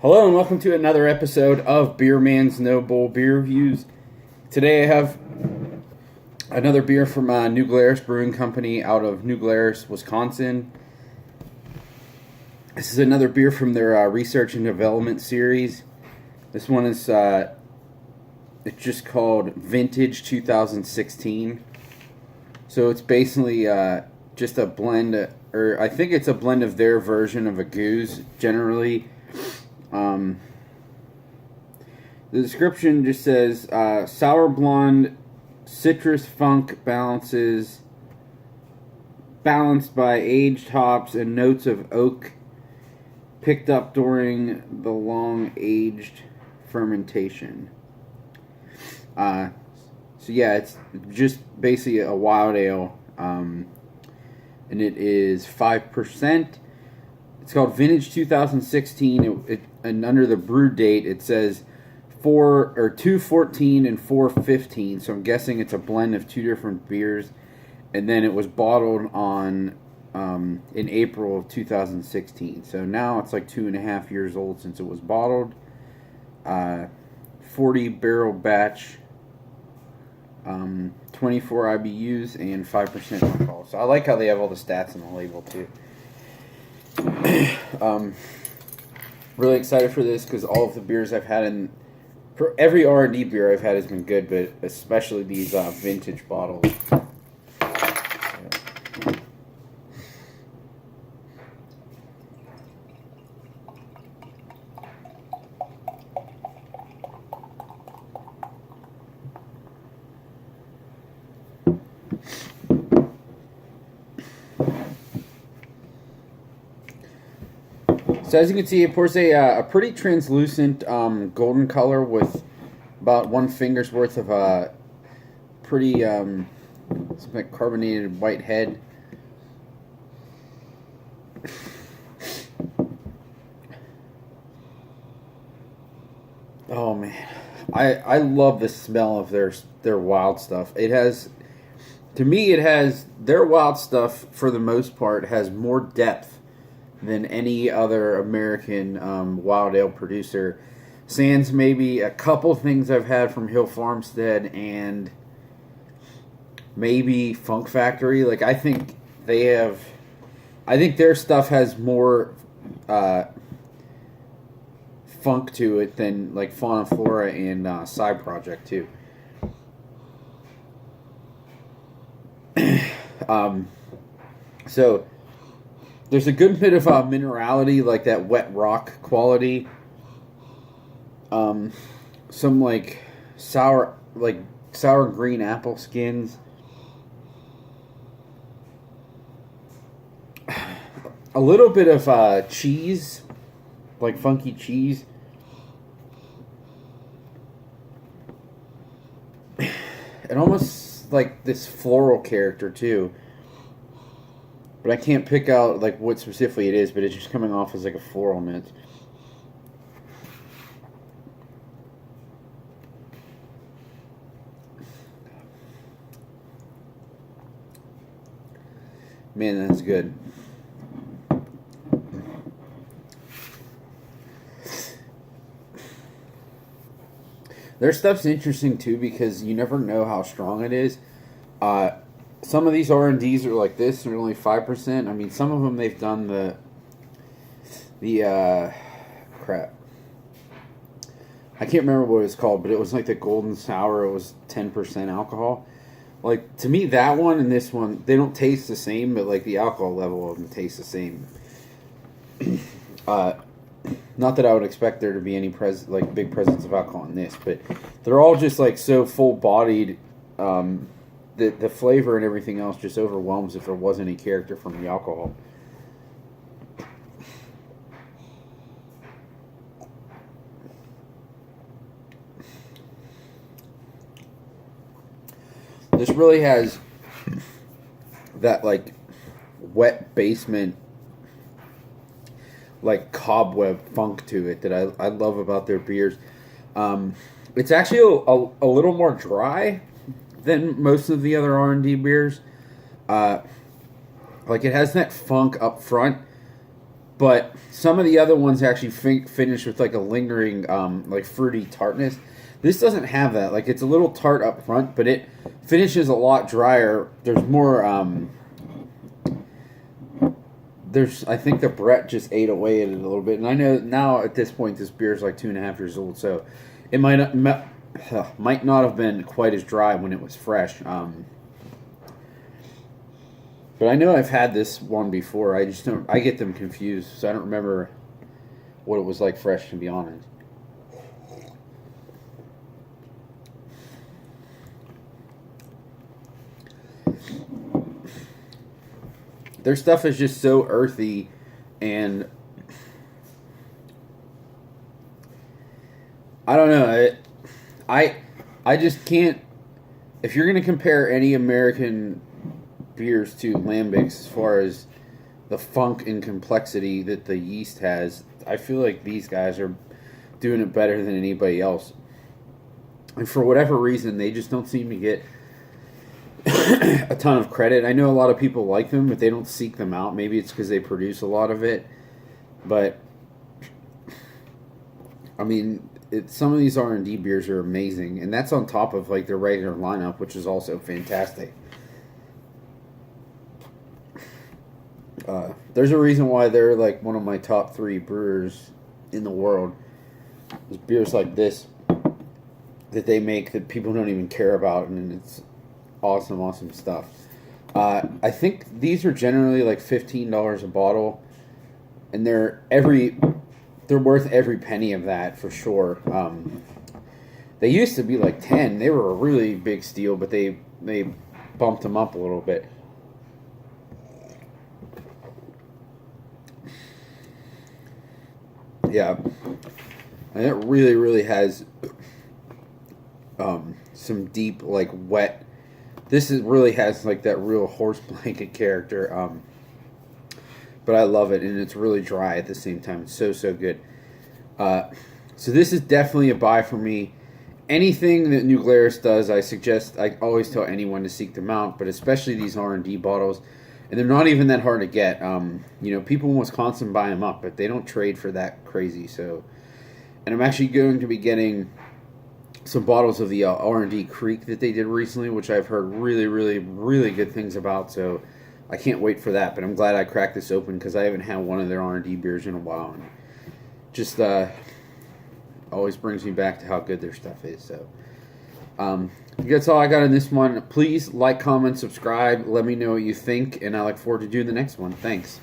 Hello and welcome to another episode of Beer Man's No Bull Beer Reviews. Today I have another beer from New Glarus Brewing Company out of New Glarus, Wisconsin. This is another beer from their research and development series. This one is it's just called Vintage 2016. So it's basically just a blend, or I think it's a blend of their version of a goose generally. The description just says sour blonde citrus funk balanced by aged hops and notes of oak picked up during the long aged fermentation. So yeah, it's just basically a wild ale, and it is 5%. It's called Vintage 2016, and under the brew date it says 214 and 415. So I'm guessing it's a blend of two different beers, and then it was bottled on in April of 2016. So now it's like 2.5 years old since it was bottled. 40 barrel batch, 24 IBUs and 5% alcohol. So I like how they have all the stats on the label too. Really excited for this because all of the beers I've had for every R&D beer I've had has been good, but especially these vintage bottles. So as you can see, it pours a pretty translucent golden color with about one finger's worth of pretty something like carbonated white head. Oh man, I love the smell of their wild stuff. It has, to me, their wild stuff for the most part has more depth than any other American wild ale producer. Sans maybe a couple things I've had from Hill Farmstead and maybe Funk Factory. Like I think their stuff has more funk to it than like Fauna Flora and Side Project too. So there's a good bit of minerality, like that wet rock quality. Some like sour green apple skins. A little bit of cheese, like funky cheese. And almost like this floral character too. But I can't pick out like what specifically it is, but it's just coming off as like a floral mint. Man, that's good. Their stuff's interesting too because you never know how strong it is. Some of these R&Ds are like this, they're only 5%. I mean, some of them they've done crap. I can't remember what it's called, but it was like the Golden Sour. It was 10% alcohol. Like, to me, that one and this one, they don't taste the same, but like the alcohol level of them tastes the same. Not that I would expect there to be any big presence of alcohol in this, but they're all just like so full-bodied. The flavor and everything else just overwhelms if there wasn't any character from the alcohol. This really has that like wet basement, like cobweb funk to it that I love about their beers. It's actually a little more dry than most of the other R&D beers. Like it has that funk up front, But some of the other ones actually finish with like a lingering, like fruity tartness. This doesn't have that. Like it's a little tart up front, but it finishes a lot drier. There's more. I think the Brett just ate away at it a little bit, and I know now at this point this beer is like 2.5 years old, so it might not have been quite as dry when it was fresh. But I know I've had this one before. I just don't. I get them confused, so I don't remember what it was like fresh, to be honest. Their stuff is just so earthy, and I don't know. I just can't. If you're gonna compare any American beers to lambics as far as the funk and complexity that the yeast has, I feel like these guys are doing it better than anybody else. And for whatever reason, they just don't seem to get a ton of credit. I know a lot of people like them, but they don't seek them out. Maybe it's because they produce a lot of it. But, I mean, some of these R&D beers are amazing. And that's on top of like their regular lineup, which is also fantastic. There's a reason why they're like one of my top 3 brewers in the world. There's beers like this that they make that people don't even care about, and it's awesome stuff. I think these are generally like $15 a bottle, and they're worth every penny of that for sure. They used to be like 10. They were a really big steal, but they bumped them up a little bit. Yeah, and it really has some deep, like, wet. This really has like that real horse blanket character. But I love it, and it's really dry at the same time. It's so good. So this is definitely a buy for me. Anything that New Glarus does, I always tell anyone to seek them out, but especially these R&D bottles. And they're not even that hard to get. People in Wisconsin buy them up, but they don't trade for that crazy. So, and I'm actually going to be getting some bottles of the R&D Creek that they did recently, which I've heard really good things about. So, I can't wait for that. But I'm glad I cracked this open because I haven't had one of their R&D beers in a while, and just always brings me back to how good their stuff is. So. That's all I got in this one. Please like, comment, subscribe. Let me know what you think, and I look forward to doing the next one. Thanks.